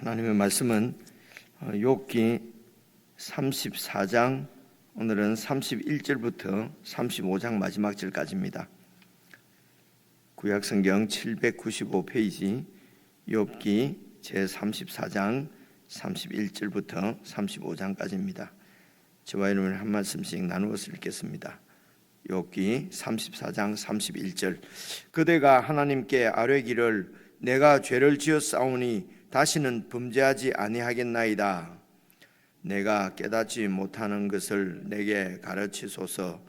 하나님의 말씀은 욥기 34장 오늘은 31절부터 35장 마지막 절까지입니다. 구약성경 795페이지 욥기 제34장 31절부터 35장까지입니다. 저와 여러분 한 말씀씩 나누어서 읽겠습니다. 욥기 34장 31절. 그대가 하나님께 아뢰기를 내가 죄를 지었사오니 다시는 범죄하지 아니하겠나이다. 내가 깨닫지 못하는 것을 내게 가르치소서.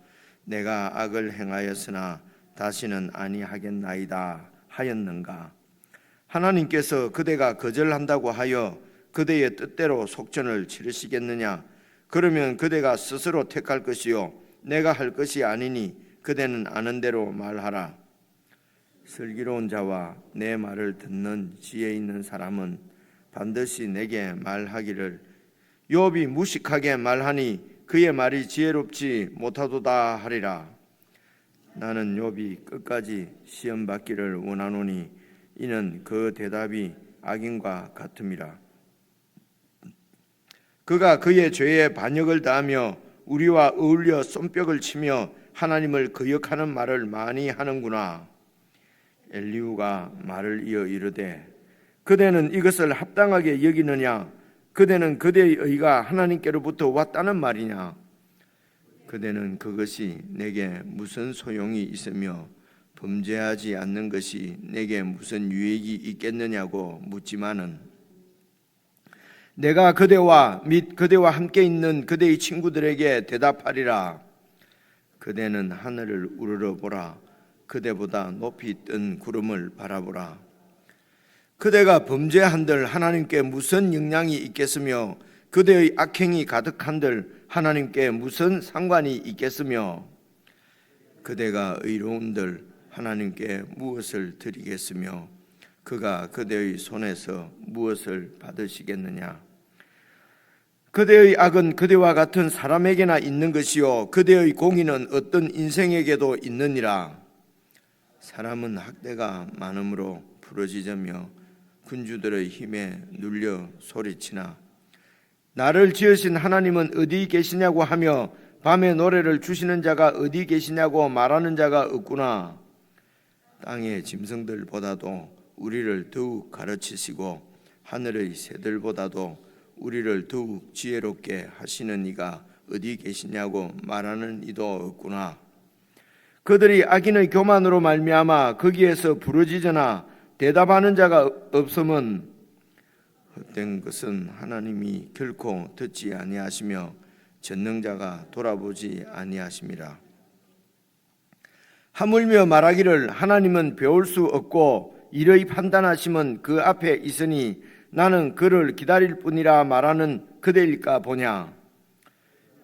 내가 악을 행하였으나 다시는 아니하겠나이다 하였는가. 하나님께서 그대가 거절한다고 하여 그대의 뜻대로 속전을 치르시겠느냐. 그러면 그대가 스스로 택할 것이요 내가 할 것이 아니니 그대는 아는 대로 말하라. 슬기로운 자와 내 말을 듣는 지혜 있는 사람은 반드시 내게 말하기를 욥이 무식하게 말하니 그의 말이 지혜롭지 못하도다 하리라. 나는 욥이 끝까지 시험 받기를 원하노니 이는 그 대답이 악인과 같음이라. 그가 그의 죄에 반역을 다하며 우리와 어울려 손뼉을 치며 하나님을 거역하는 말을 많이 하는구나. 엘리후가 말을 이어 이르되 그대는 이것을 합당하게 여기느냐. 그대는 그대의 의가 하나님께로부터 왔다는 말이냐. 그대는 그것이 내게 무슨 소용이 있으며 범죄하지 않는 것이 내게 무슨 유익이 있겠느냐고 묻지만은 내가 그대와 및 그대와 함께 있는 그대의 친구들에게 대답하리라. 그대는 하늘을 우러러보라. 그대보다 높이 뜬 구름을 바라보라. 그대가 범죄한들 하나님께 무슨 영향이 있겠으며 그대의 악행이 가득한들 하나님께 무슨 상관이 있겠으며 그대가 의로운들 하나님께 무엇을 드리겠으며 그가 그대의 손에서 무엇을 받으시겠느냐. 그대의 악은 그대와 같은 사람에게나 있는 것이요 그대의 공의는 어떤 인생에게도 있느니라. 사람은 학대가 많음으로 부러지자며 군주들의 힘에 눌려 소리치나 나를 지으신 하나님은 어디 계시냐고 하며 밤에 노래를 주시는 자가 어디 계시냐고 말하는 자가 없구나. 땅의 짐승들보다도 우리를 더욱 가르치시고 하늘의 새들보다도 우리를 더욱 지혜롭게 하시는 이가 어디 계시냐고 말하는 이도 없구나. 그들이 악인의 교만으로 말미암아 거기에서 부러지잖아. 대답하는 자가 없음은 헛된 것은 하나님이 결코 듣지 아니하시며 전능자가 돌아보지 아니하심이라. 하물며 말하기를 하나님은 배울 수 없고 이의 판단하심은 그 앞에 있으니 나는 그를 기다릴 뿐이라 말하는 그대일까 보냐.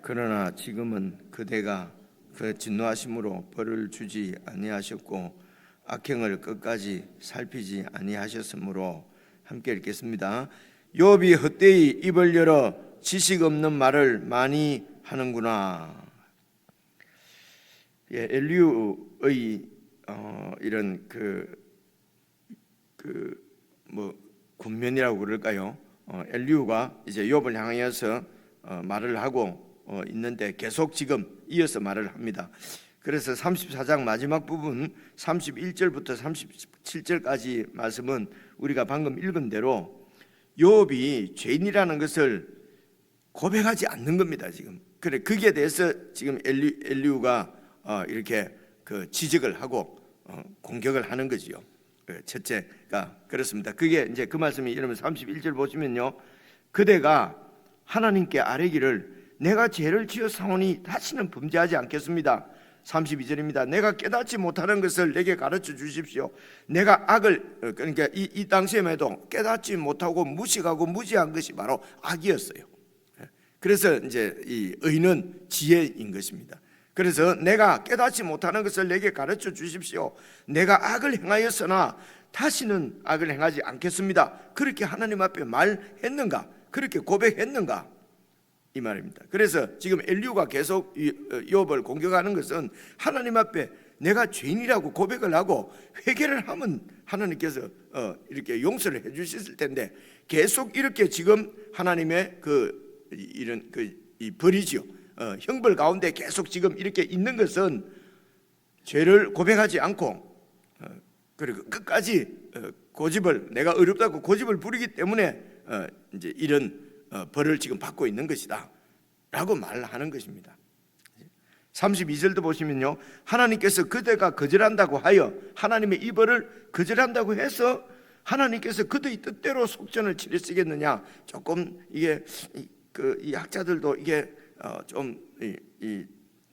그러나 지금은 그대가 그 진노하심으로 벌을 주지 아니하셨고 악행을 끝까지 살피지 아니하셨으므로 함께 읽겠습니다. 욥이 헛되이 입을 열어 지식 없는 말을 많이 하는구나. 엘리후의 이런 군면이라고 그럴까요? 엘리후가 이제 욥을 향하여서 말을 하고 있는데 계속 지금 이어서 말을 합니다. 그래서 34장 마지막 부분 31절부터 37절까지 말씀은 우리가 방금 읽은 대로 욥이 죄인이라는 것을 고백하지 않는 겁니다. 지금 그래 거기에 대해서 지금 엘리후가 이렇게 지적을 하고 공격을 하는 거지요. 첫째가 그렇습니다. 그게 이제 그 말씀이 여러분 31절 보시면요, 그대가 하나님께 아뢰기를 내가 죄를 지었사오니 다시는 범죄하지 않겠습니다. 32절입니다. 내가 깨닫지 못하는 것을 내게 가르쳐 주십시오. 내가 악을 그러니까 이 당시에도 깨닫지 못하고 무식하고 무지한 것이 바로 악이었어요. 그래서 이제 이 의는 지혜인 것입니다. 그래서 내가 깨닫지 못하는 것을 내게 가르쳐 주십시오. 내가 악을 행하였으나 다시는 악을 행하지 않겠습니다. 그렇게 하나님 앞에 말했는가? 그렇게 고백했는가? 이 말입니다. 그래서 지금 엘리후가 계속 욥을 공격하는 것은 하나님 앞에 내가 죄인이라고 고백을 하고 회개를 하면 하나님께서 이렇게 용서를 해주셨을 텐데 계속 이렇게 지금 하나님의 이런 이 벌이지요. 형벌 가운데 계속 지금 이렇게 있는 것은 죄를 고백하지 않고 그리고 끝까지 고집을 내가 어렵다고 고집을 부리기 때문에 이제 이런 벌을 지금 받고 있는 것이다라고 말하는 것입니다. 32절도 보시면요, 하나님께서 그대가 거절한다고 하여 하나님의 이 벌을 거절한다고 해서 하나님께서 그대의 뜻대로 속전을 치르시겠느냐. 조금 이게 이 학자들도 이게 좀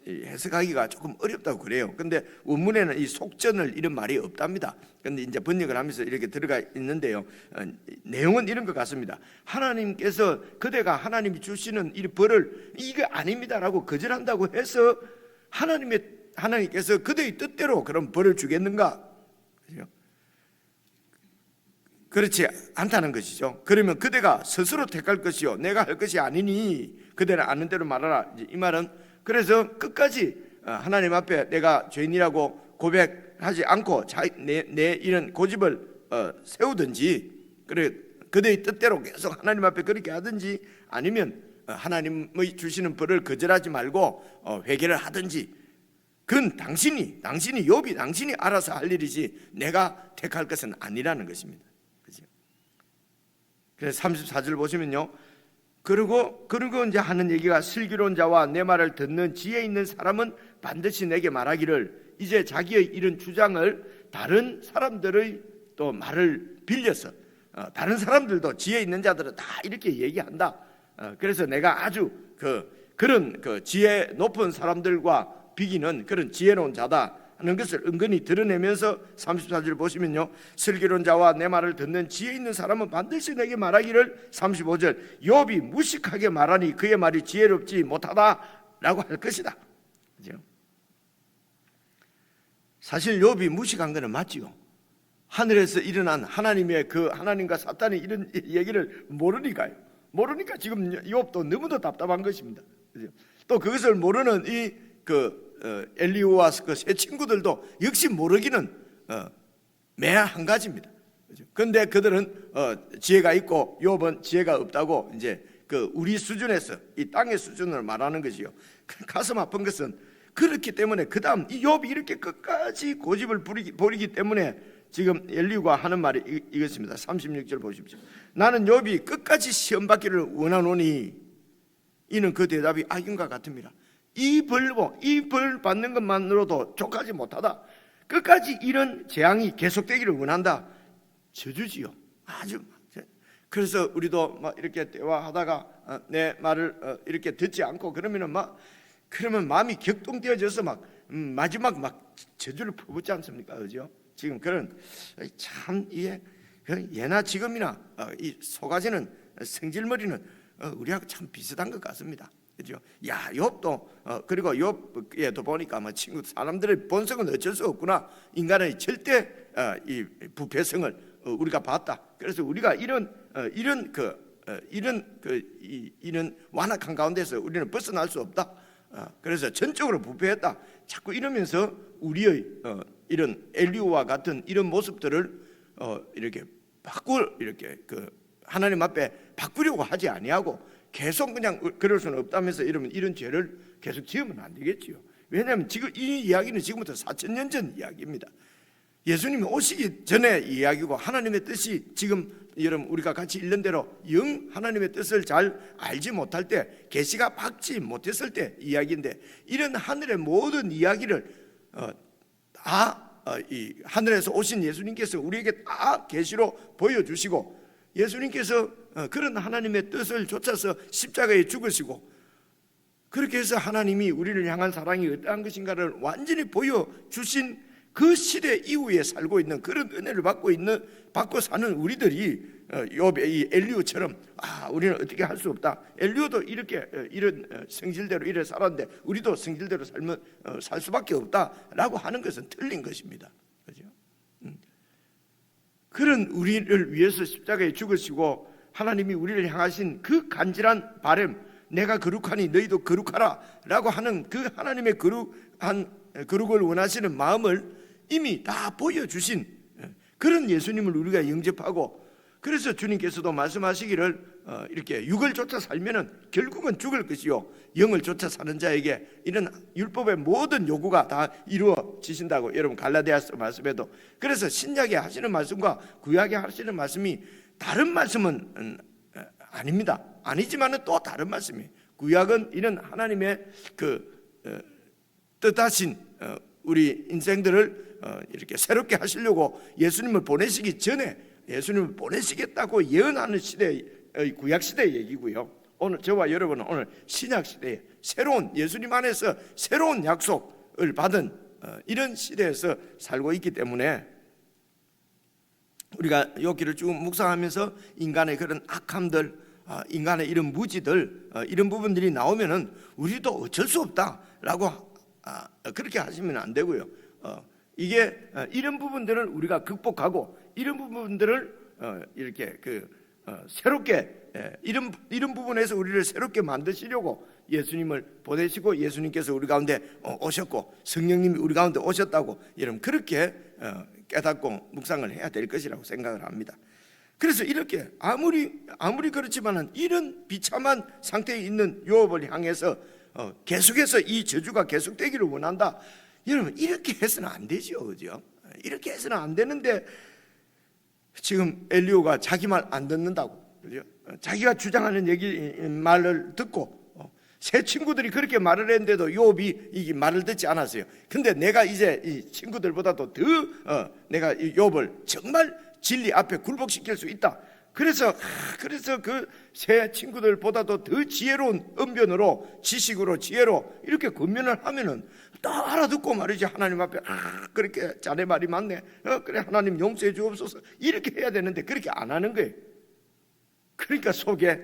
해석하기가 조금 어렵다고 그래요. 근데 원문에는 이 속전을 이런 말이 없답니다. 근데 이제 번역을 하면서 이렇게 들어가 있는데요, 내용은 이런 것 같습니다. 하나님께서 그대가 하나님이 주시는 이 벌을 이게 아닙니다라고 거절한다고 해서 하나님께서 그대의 뜻대로 그런 벌을 주겠는가? 그렇지 않다는 것이죠. 그러면 그대가 스스로 택할 것이요 내가 할 것이 아니니 그대는 아는 대로 말하라. 이 말은 그래서 끝까지 하나님 앞에 내가 죄인이라고 고백하지 않고 내 이런 고집을 세우든지, 그래 그대의 뜻대로 계속 하나님 앞에 그렇게 하든지, 아니면 하나님의 주시는 벌을 거절하지 말고 회개를 하든지, 그건 당신이 욥이 당신이 알아서 할 일이지 내가 택할 것은 아니라는 것입니다. 그죠? 그래서 34절 보시면요, 그리고 이제 하는 얘기가 슬기로운 자와 내 말을 듣는 지혜 있는 사람은 반드시 내게 말하기를, 이제 자기의 이런 주장을 다른 사람들의 또 말을 빌려서 다른 사람들도 지혜 있는 자들은 다 이렇게 얘기한다. 그래서 내가 아주 그런 지혜 높은 사람들과 비기는 그런 지혜로운 자다 하는 것을 은근히 드러내면서 34절 보시면요, 슬기로운 자와 내 말을 듣는 지혜 있는 사람은 반드시 내게 말하기를, 35절 욥이 무식하게 말하니 그의 말이 지혜롭지 못하다라고 할 것이다. 그죠? 사실 욥이 무식한 것은 맞지요. 하늘에서 일어난 하나님과 사탄의 이런 얘기를 모르니까 지금 욥도 너무도 답답한 것입니다. 그죠? 또 그것을 모르는 엘리후와 그 세 친구들도 역시 모르기는 매한 가지입니다. 그런데 그들은 지혜가 있고 욥은 지혜가 없다고 이제 우리 수준에서 이 땅의 수준을 말하는 것이요. 가슴 아픈 것은 그렇기 때문에 그 다음 이 욥이 이렇게 끝까지 고집을 부리기 때문에 지금 엘리후가 하는 말이 이것입니다. 36절 보십시오. 나는 욥이 끝까지 시험 받기를 원하노니 이는 그 대답이 악인과 같습니다. 이 벌 받는 것만으로도 족하지 못하다. 끝까지 이런 재앙이 계속되기를 원한다. 저주지요. 아주. 그래서 우리도 막 이렇게 대화하다가 내 말을 이렇게 듣지 않고 그러면 마음이 격동되어져서 마지막 저주를 퍼붓지 않습니까? 그죠? 지금 그런 참 예나 지금이나 이 속아지는 성질머리는 우리하고 참 비슷한 것 같습니다. 그죠? 욥도 그리고 욥에도 보니까 친구 사람들의 본성은 어쩔 수 없구나. 인간의 절대 이 부패성을 우리가 봤다. 그래서 우리가 이런 완악한 가운데서 우리는 벗어날 수 없다. 그래서 전적으로 부패했다. 자꾸 이러면서 우리의 이런 엘리후와 같은 이런 모습들을 이렇게 하나님 앞에 바꾸려고 하지 아니하고 계속 그냥 그럴 수는 없다면서 이런 죄를 계속 지으면 안 되겠지요. 왜냐하면 지금 이 이야기는 지금부터 4,000년 전 이야기입니다. 예수님이 오시기 전에 이야기고 하나님의 뜻이 지금 여러분 우리가 같이 읽는 대로 영 하나님의 뜻을 잘 알지 못할 때, 계시가 받지 못했을 때 이야기인데, 이런 하늘의 모든 이야기를 이 하늘에서 오신 예수님께서 우리에게 다 계시로 보여주시고, 예수님께서 그런 하나님의 뜻을 좇아서 십자가에 죽으시고, 그렇게 해서 하나님이 우리를 향한 사랑이 어떠한 것인가를 완전히 보여주신 그 시대 이후에 살고 있는 그런 은혜를 받고 사는 우리들이 욥의 이 엘리후처럼 우리는 어떻게 할 수 없다. 엘리후도 이런 성질대로 이래 살았는데 우리도 성질대로 살 수밖에 없다라고 하는 것은 틀린 것입니다. 그죠? 그런 우리를 위해서 십자가에 죽으시고 하나님이 우리를 향하신 그 간절한 바람, 내가 거룩하니 너희도 거룩하라 라고 하는 그 하나님의 거룩한 거룩을 원하시는 마음을 이미 다 보여주신 그런 예수님을 우리가 영접하고, 그래서 주님께서도 말씀하시기를 이렇게 육을 쫓아 살면은 결국은 죽을 것이요 영을 쫓아 사는 자에게 이런 율법의 모든 요구가 다 이루어지신다고 여러분 갈라디아서 말씀에도. 그래서 신약에 하시는 말씀과 구약에 하시는 말씀이 다른 말씀은 아닙니다. 아니지만은 또 다른 말씀이에요. 구약은 이런 하나님의 뜻하신 우리 인생들을 이렇게 새롭게 하시려고 예수님을 보내시기 전에 예수님을 보내시겠다고 예언하는 시대의 구약 시대의 얘기고요. 오늘 저와 여러분은 오늘 신약 시대에 새로운 예수님 안에서 새로운 약속을 받은 이런 시대에서 살고 있기 때문에 우리가 여기를 쭉 묵상하면서 인간의 그런 악함들, 인간의 이런 무지들, 이런 부분들이 나오면은 우리도 어쩔 수 없다라고 그렇게 하시면 안 되고요. 이게 이런 부분들을 우리가 극복하고 이런 부분들을 이렇게 새롭게 이런 부분에서 우리를 새롭게 만드시려고 예수님을 보내시고 예수님께서 우리 가운데 오셨고 성령님이 우리 가운데 오셨다고 여러분 그렇게 깨닫고 묵상을 해야 될 것이라고 생각을 합니다. 그래서 이렇게 아무리 그렇지만은 이런 비참한 상태에 있는 욥을 향해서 계속해서 이 저주가 계속되기를 원한다. 여러분 이렇게 해서는 안 되죠, 그죠? 이렇게 해서는 안 되는데 지금 엘리후가 자기 말 안 듣는다고, 그죠? 자기가 주장하는 말을 듣고 새 친구들이 그렇게 말을 했는데도 욥이 이 말을 듣지 않았어요. 근데 내가 이제 이 친구들보다도 더 내가 이 욥을 정말 진리 앞에 굴복시킬 수 있다. 그래서 그 새 친구들보다도 더 지혜로운 언변으로 지식으로 지혜로 이렇게 권면을 하면은 다 알아듣고 말이지. 하나님 앞에 그렇게 자네 말이 맞네. 그래 하나님 용서해 주옵소서. 이렇게 해야 되는데 그렇게 안 하는 거예요. 그러니까 속에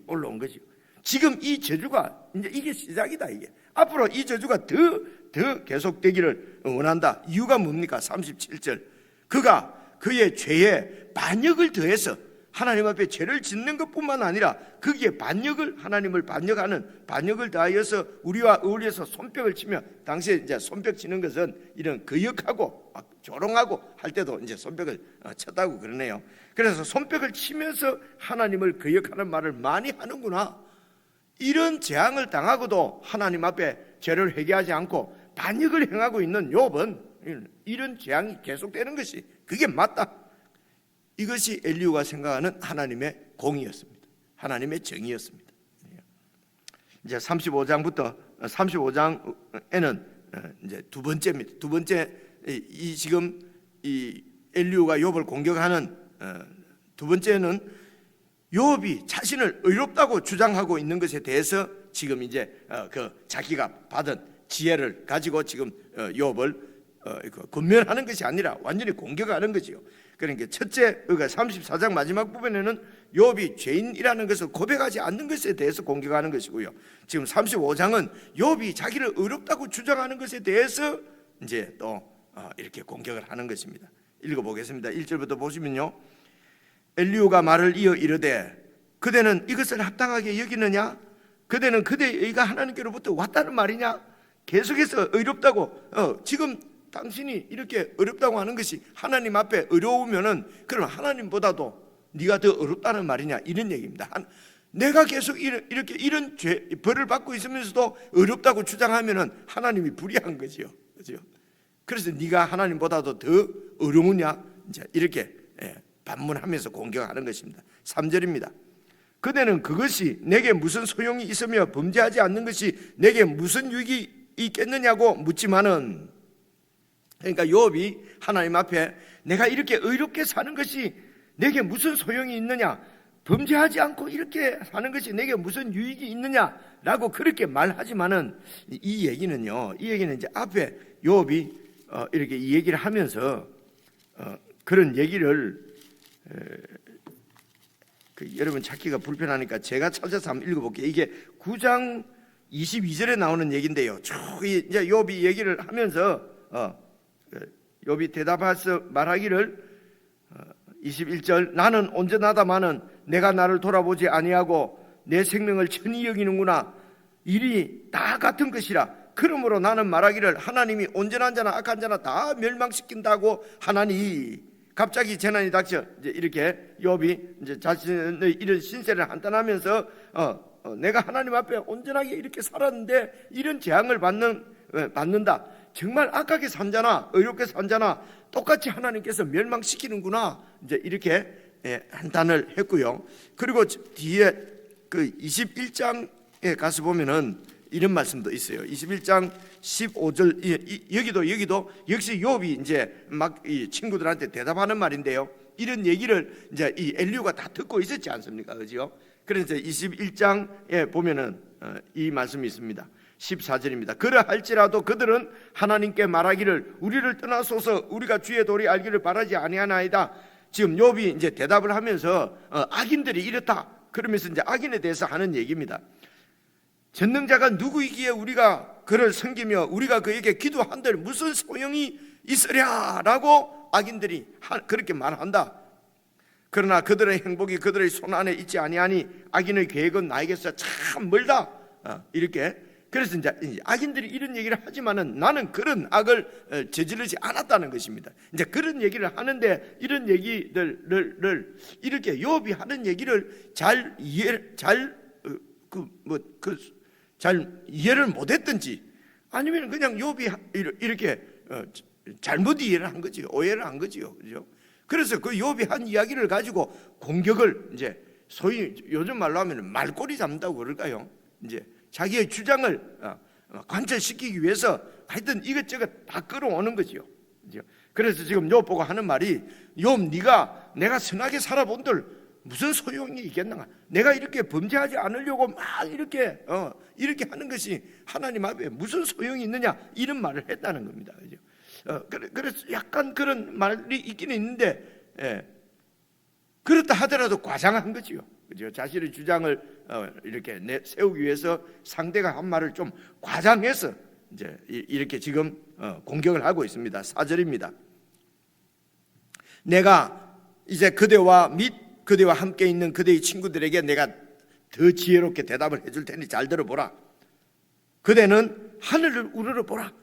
올라온 거죠. 지금 이 저주가 이제 이게 시작이다. 이게 앞으로 이 저주가 더 계속되기를 원한다. 이유가 뭡니까? 37절 그가 그의 죄에 반역을 더해서 하나님 앞에 죄를 짓는 것뿐만 아니라 거기에 하나님을 반역하는 반역을 더하여서 우리와 어울려서 손뼉을 치며, 당시에 이제 손뼉 치는 것은 이런 거역하고 조롱하고 할 때도 이제 손뼉을 쳤다고 그러네요. 그래서 손뼉을 치면서 하나님을 거역하는 말을 많이 하는구나. 이런 재앙을 당하고도 하나님 앞에 죄를 회개하지 않고 반역을 행하고 있는 욥은 이런 재앙이 계속되는 것이 그게 맞다. 이것이 엘리후가 생각하는 하나님의 공의였습니다. 하나님의 정의였습니다. 이제 35장에는 이제 두 번째입니다. 두 번째 지금 이 엘리후가 욥을 공격하는 두 번째는 욥이 자신을 의롭다고 주장하고 있는 것에 대해서 지금 이제 자기가 받은 지혜를 가지고 지금 욥을 권면하는 것이 아니라 완전히 공격하는 거지요. 그러니까 첫째, 34장 마지막 부분에는 욥이 죄인이라는 것을 고백하지 않는 것에 대해서 공격하는 것이고요. 지금 35장은 욥이 자기를 의롭다고 주장하는 것에 대해서 이제 또 이렇게 공격을 하는 것입니다. 읽어보겠습니다. 1절부터 보시면요, 엘리후가 말을 이어 이르되 그대는 이것을 합당하게 여기느냐? 그대는 그대의 의가 하나님께로부터 왔다는 말이냐? 계속해서 의롭다고 지금 당신이 이렇게 어렵다고 하는 것이 하나님 앞에 어려우면은 그럼 하나님보다도 네가 더 어렵다는 말이냐, 이런 얘기입니다. 내가 계속 이렇게 이런 벌을 받고 있으면서도 어렵다고 주장하면은 하나님이 불의한 거지요, 그렇죠? 그래서 네가 하나님보다도 더 어려우냐, 이제 이렇게 반문하면서 공격하는 것입니다. 3절입니다. 그대는 그것이 내게 무슨 소용이 있으며 범죄하지 않는 것이 내게 무슨 유익이 있겠느냐고 묻지만은, 그러니까 욥이 하나님 앞에 내가 이렇게 의롭게 사는 것이 내게 무슨 소용이 있느냐, 범죄하지 않고 이렇게 사는 것이 내게 무슨 유익이 있느냐라고 그렇게 말하지만은 이 얘기는 이제 앞에 욥이 이렇게 이 얘기를 하면서 그런 얘기를 여러분 찾기가 불편하니까 제가 찾아서 한번 읽어볼게요. 이게 9장 22절에 나오는 얘기인데요. 이제 욥이 얘기를 하면서 욥이 대답해서 말하기를 21절 나는 온전하다마는 내가 나를 돌아보지 아니하고 내 생명을 천히 여기는구나. 일이 다 같은 것이라 그러므로 나는 말하기를 하나님이 온전한 자나 악한 자나 다 멸망시킨다고 하나니. 갑자기 재난이 닥쳐 이제 이렇게 욥이 이제 자신의 이런 신세를 한탄하면서 내가 하나님 앞에 온전하게 이렇게 살았는데 이런 재앙을 받는다. 정말 악하게 산자나 의롭게 산자나 똑같이 하나님께서 멸망시키는구나. 이제 이렇게 한탄을 했고요. 그리고 뒤에 그 21장에 가서 보면은 이런 말씀도 있어요. 21장 15절 여기도 역시 욥이 이제 막 이 친구들한테 대답하는 말인데요. 이런 얘기를 이제 이 엘리후가 다 듣고 있었지 않습니까? 그죠? 그래서 21장에 보면은 이 말씀이 있습니다. 14절입니다. 그러할지라도 그들은 하나님께 말하기를 우리를 떠나소서 우리가 주의 도리 알기를 바라지 아니하나이다. 지금 욥이 이제 대답을 하면서 악인들이 이렇다. 그러면서 이제 악인에 대해서 하는 얘기입니다. 전능자가 누구이기에 우리가 그를 섬기며 우리가 그에게 기도한들 무슨 소용이 있으랴라고 악인들이 그렇게 말한다. 그러나 그들의 행복이 그들의 손 안에 있지 아니하니 악인의 계획은 나에게서 참 멀다. 이렇게 그래서 이제 악인들이 이런 얘기를 하지만은 나는 그런 악을 저지르지 않았다는 것입니다. 이제 그런 얘기를 하는데 이런 얘기들을 이렇게 욥이 하는 얘기를 잘 이해를 못했든지 아니면 그냥 욥이 이렇게 잘못 이해를 한 거지요. 오해를 한 거지요. 그죠? 그래서 그 욥이 한 이야기를 가지고 공격을 이제 소위 요즘 말로 하면 말꼬리 잡는다고 그럴까요? 이제 자기의 주장을 관철시키기 위해서 하여튼 이것저것 다 끌어오는 거지요. 그래서 지금 욥 보고 하는 말이 욥 네가 내가 선하게 살아본들 무슨 소용이 있겠는가? 내가 이렇게 범죄하지 않으려고 막 이렇게 하는 것이 하나님 앞에 무슨 소용이 있느냐? 이런 말을 했다는 겁니다. 그래서 약간 그런 말이 있기는 있는데 그렇다 하더라도 과장한 거지요. 그죠? 자신의 주장을 이렇게 세우기 위해서 상대가 한 말을 좀 과장해서 이제 이렇게 지금 공격을 하고 있습니다. 4절입니다. 내가 이제 그대와 함께 있는 그대의 친구들에게 내가 더 지혜롭게 대답을 해줄 테니 잘 들어보라. 그대는 하늘을 우러러보라.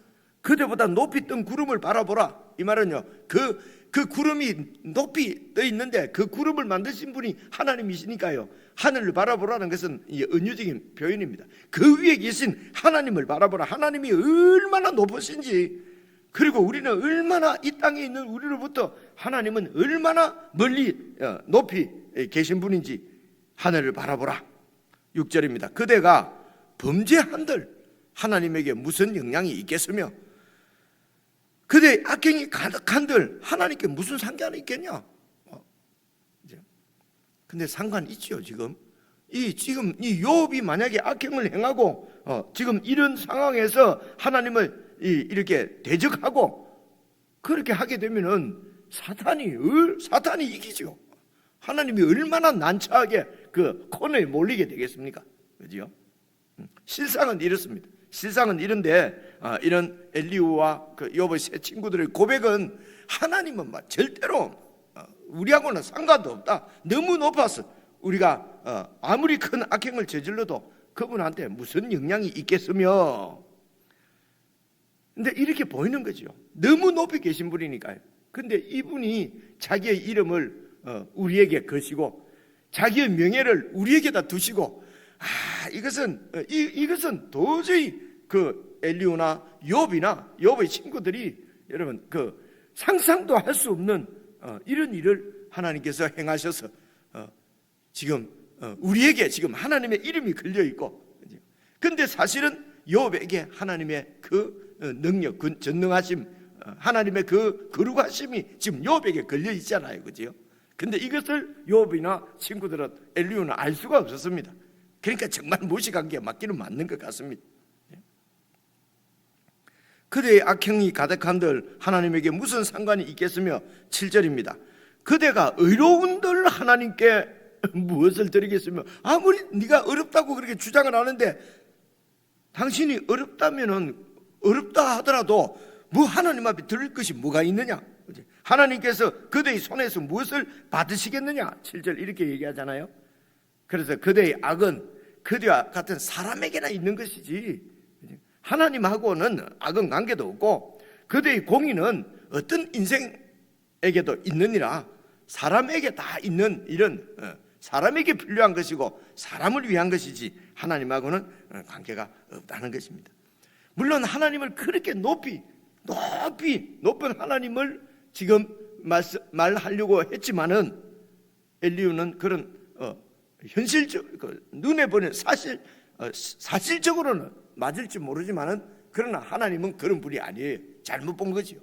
그대보다 높이 뜬 구름을 바라보라. 이 말은요, 그 구름이 높이 떠 있는데 그 구름을 만드신 분이 하나님이시니까요. 하늘을 바라보라는 것은 은유적인 표현입니다. 그 위에 계신 하나님을 바라보라. 하나님이 얼마나 높으신지, 그리고 우리는 얼마나 이 땅에 있는 우리로부터 하나님은 얼마나 멀리 높이 계신 분인지 하늘을 바라보라. 6절입니다. 그대가 범죄한들 하나님에게 무슨 영향이 있겠으며 그대의 악행이 가득한들 하나님께 무슨 상관이 있겠냐? 근데 상관 있지요. 지금 이 욥이 만약에 악행을 행하고 지금 이런 상황에서 하나님을 이렇게 대적하고 그렇게 하게 되면은 사탄이 이기죠. 하나님이 얼마나 난처하게 그 코너에 몰리게 되겠습니까? 그죠? 실상은 이렇습니다. 실상은 이런데 이런 엘리후와 그 욥의 세 친구들의 고백은 하나님은 절대로 우리하고는 상관도 없다. 너무 높아서 우리가 아무리 큰 악행을 저질러도 그분한테 무슨 영향이 있겠으며. 근데 이렇게 보이는 거죠. 너무 높이 계신 분이니까요. 근데 이분이 자기의 이름을 우리에게 거시고 자기의 명예를 우리에게다 두시고 이것은 도저히 그 엘리후나 욥의 친구들이 여러분 그 상상도 할 수 없는 이런 일을 하나님께서 행하셔서 지금 우리에게 지금 하나님의 이름이 걸려 있고, 근데 사실은 욥에게 하나님의 그 능력, 그 전능하심, 하나님의 그 거룩하심이 지금 욥에게 걸려 있잖아요, 그죠? 근데 이것을 욥이나 친구들은 엘리후는 알 수가 없었습니다. 그러니까 정말 무식한 게 맞기는 맞는 것 같습니다. 그대의 악행이 가득한들 하나님에게 무슨 상관이 있겠으며 7절입니다. 그대가 의로운들 하나님께 무엇을 드리겠으며. 아무리 네가 어렵다고 그렇게 주장을 하는데 당신이 어렵다 하더라도 뭐 하나님 앞에 드릴 것이 뭐가 있느냐? 하나님께서 그대의 손에서 무엇을 받으시겠느냐? 7절 이렇게 얘기하잖아요. 그래서 그대의 악은 그대와 같은 사람에게나 있는 것이지 하나님하고는 악은 관계도 없고 그들의 공의는 어떤 인생에게도 있느니라. 사람에게 다 있는 이런 사람에게 필요한 것이고 사람을 위한 것이지 하나님하고는 관계가 없다는 것입니다. 물론 하나님을 그렇게 높은 하나님을 지금 말하려고 했지만은 엘리후는 그런 현실적 눈에 보는 사실적으로는 맞을지 모르지만은 그러나 하나님은 그런 분이 아니에요. 잘못 본 거지요.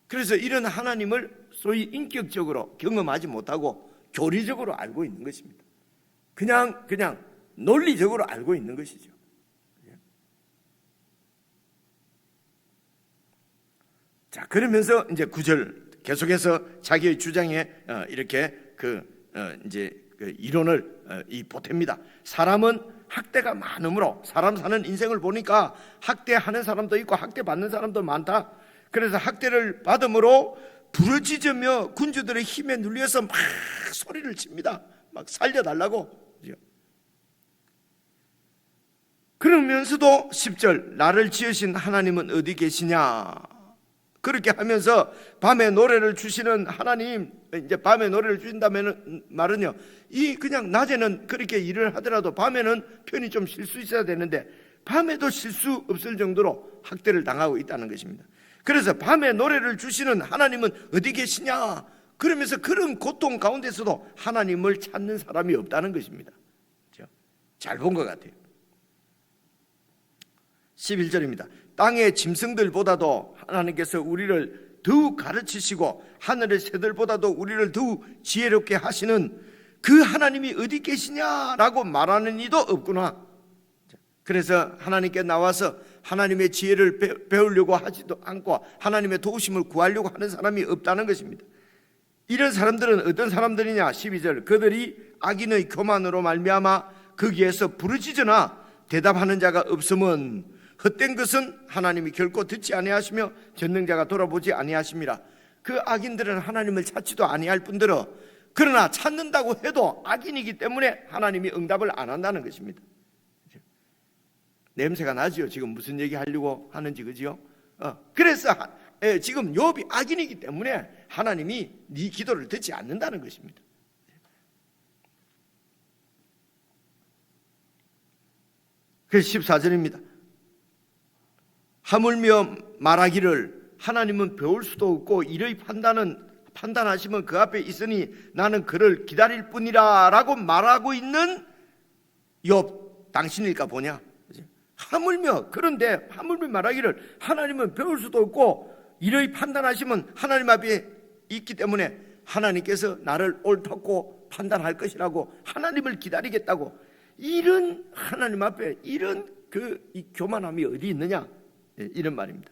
그래서 이런 하나님을 소위 인격적으로 경험하지 못하고 교리적으로 알고 있는 것입니다. 그냥 논리적으로 알고 있는 것이죠. 자, 그러면서 이제 9절 계속해서 자기의 주장에 이렇게 이제 이론을 보탭니다. 사람은 학대가 많으므로 사람 사는 인생을 보니까 학대하는 사람도 있고 학대받는 사람도 많다. 그래서 학대를 받음으로 부르짖으며 군주들의 힘에 눌려서 막 소리를 칩니다. 막 살려달라고. 그러면서도 10절 나를 지으신 하나님은 어디 계시냐. 그렇게 하면서 밤에 노래를 주시는 하나님, 이제 밤에 노래를 주신다면 말은요, 이 그냥 낮에는 그렇게 일을 하더라도 밤에는 편히 좀 쉴 수 있어야 되는데 밤에도 쉴 수 없을 정도로 학대를 당하고 있다는 것입니다. 그래서 밤에 노래를 주시는 하나님은 어디 계시냐? 그러면서 그런 고통 가운데서도 하나님을 찾는 사람이 없다는 것입니다. 잘 본 것 같아요. 11절입니다. 땅의 짐승들보다도 하나님께서 우리를 더욱 가르치시고 하늘의 새들보다도 우리를 더욱 지혜롭게 하시는 그 하나님이 어디 계시냐라고 말하는 이도 없구나. 그래서 하나님께 나와서 하나님의 지혜를 배우려고 하지도 않고 하나님의 도우심을 구하려고 하는 사람이 없다는 것입니다. 이런 사람들은 어떤 사람들이냐? 12절 그들이 악인의 교만으로 말미암아 거기에서 부르짖으나 대답하는 자가 없음은 헛된 것은 하나님이 결코 듣지 아니하시며 전능자가 돌아보지 아니하심이라. 그 악인들은 하나님을 찾지도 아니할 뿐더러 그러나 찾는다고 해도 악인이기 때문에 하나님이 응답을 안 한다는 것입니다. 냄새가 나지요. 지금 무슨 얘기 하려고 하는지, 그지요? 그래서 지금 욥이 악인이기 때문에 하나님이 네 기도를 듣지 않는다는 것입니다. 그래서 14절입니다. 하물며 말하기를 하나님은 배울 수도 없고 이의 판단하시면 그 앞에 있으니 나는 그를 기다릴 뿐이라 라고 말하고 있는 욥 당신일까 보냐. 하물며, 그런데 하물며 말하기를 하나님은 배울 수도 없고 이의 판단하시면 하나님 앞에 있기 때문에 하나님께서 나를 옳다고 판단할 것이라고 하나님을 기다리겠다고, 이런 하나님 앞에 이런 이 교만함이 어디 있느냐, 이런 말입니다.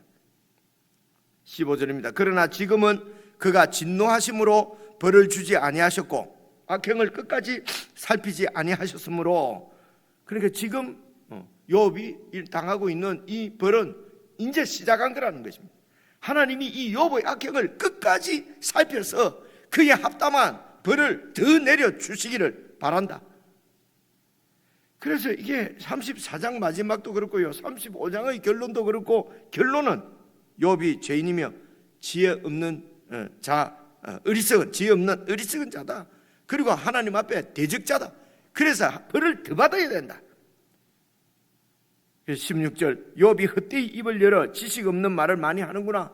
15절입니다. 그러나 지금은 그가 진노하심으로 벌을 주지 아니하셨고 악행을 끝까지 살피지 아니하셨으므로, 그러니까 지금 욥이 당하고 있는 이 벌은 이제 시작한 거라는 것입니다. 하나님이 이 욥의 악행을 끝까지 살펴서 그에 합당한 벌을 더 내려주시기를 바란다. 그래서 이게 34장 마지막도 그렇고요, 35장의 결론도 그렇고, 결론은 욥이 죄인이며 지혜 없는 어리석은, 지혜 없는 어리석은 자다. 그리고 하나님 앞에 대적자다. 그래서 벌을 더 받아야 된다. 16절 욥이 헛되이 입을 열어 지식 없는 말을 많이 하는구나.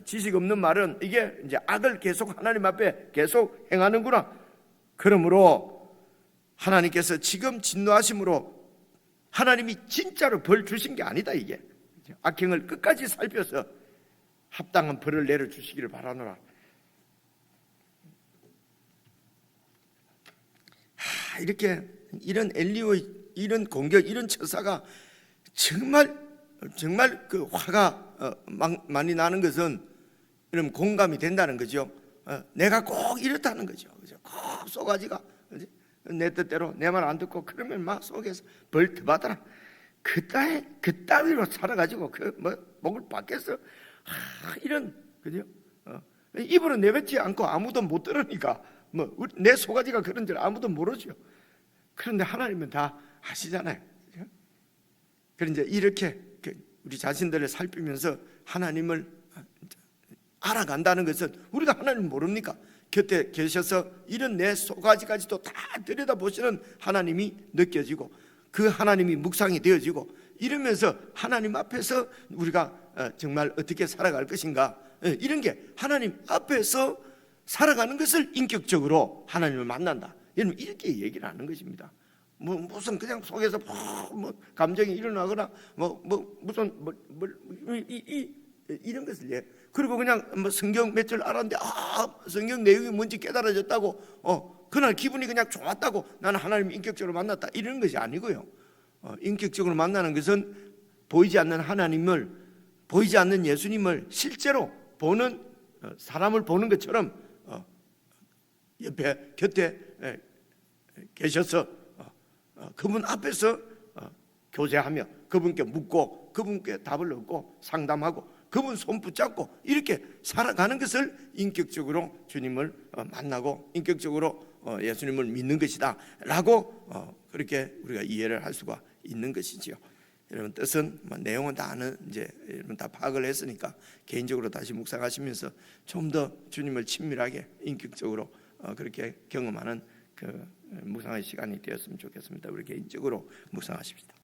지식 없는 말은 이게 이제 악을 계속 하나님 앞에 계속 행하는구나. 그러므로 하나님께서 지금 진노하심으로 하나님이 진짜로 벌 주신 게 아니다. 이게 악행을 끝까지 살펴서 합당한 벌을 내려주시기를 바라노라. 이렇게 이런 엘리후의 이런 공격, 이런 처사가 정말 그 화가 많이 나는 것은 이런 공감이 된다는 거죠. 내가 꼭 이렇다는 거죠. 꼭 쏘가지가 내 뜻대로 내 말 안 듣고 그러면 막 속에서 벌 더 받아라. 그따위로 살아가지고 목을 받겠어. 이런, 그죠? 입으로 내뱉지 않고 아무도 못 들으니까 내 소가지가 그런 줄 아무도 모르죠. 그런데 하나님은 다 아시잖아요. 그런데 이렇게 우리 자신들을 살피면서 하나님을 알아간다는 것은, 우리가 하나님을 모릅니까? 곁에 계셔서 이런 내 속가지까지도 다 들여다보시는 하나님이 느껴지고, 그 하나님이 묵상이 되어지고, 이러면서 하나님 앞에서 우리가 정말 어떻게 살아갈 것인가, 이런 게 하나님 앞에서 살아가는 것을 인격적으로 하나님을 만난다, 여러분 이렇게 얘기를 하는 것입니다. 무슨 그냥 속에서 감정이 일어나거나 무슨 이런 것을 그리고 그냥 성경 몇 절 알았는데 성경 내용이 뭔지 깨달아졌다고 그날 기분이 그냥 좋았다고 나는 하나님 인격적으로 만났다, 이런 것이 아니고요. 인격적으로 만나는 것은 보이지 않는 하나님을, 보이지 않는 예수님을 실제로 보는, 사람을 보는 것처럼 옆에 곁에 계셔서 그분 앞에서 교제하며 그분께 묻고 그분께 답을 얻고 상담하고 그분 손 붙잡고 이렇게 살아가는 것을 인격적으로 주님을 만나고 인격적으로 예수님을 믿는 것이다 라고 그렇게 우리가 이해를 할 수가 있는 것이지요. 여러분 뜻은 내용은 다 아는, 이제 여러분 다 파악을 했으니까 개인적으로 다시 묵상하시면서 좀 더 주님을 친밀하게 인격적으로 그렇게 경험하는 그 묵상의 시간이 되었으면 좋겠습니다. 우리 개인적으로 묵상하십시다.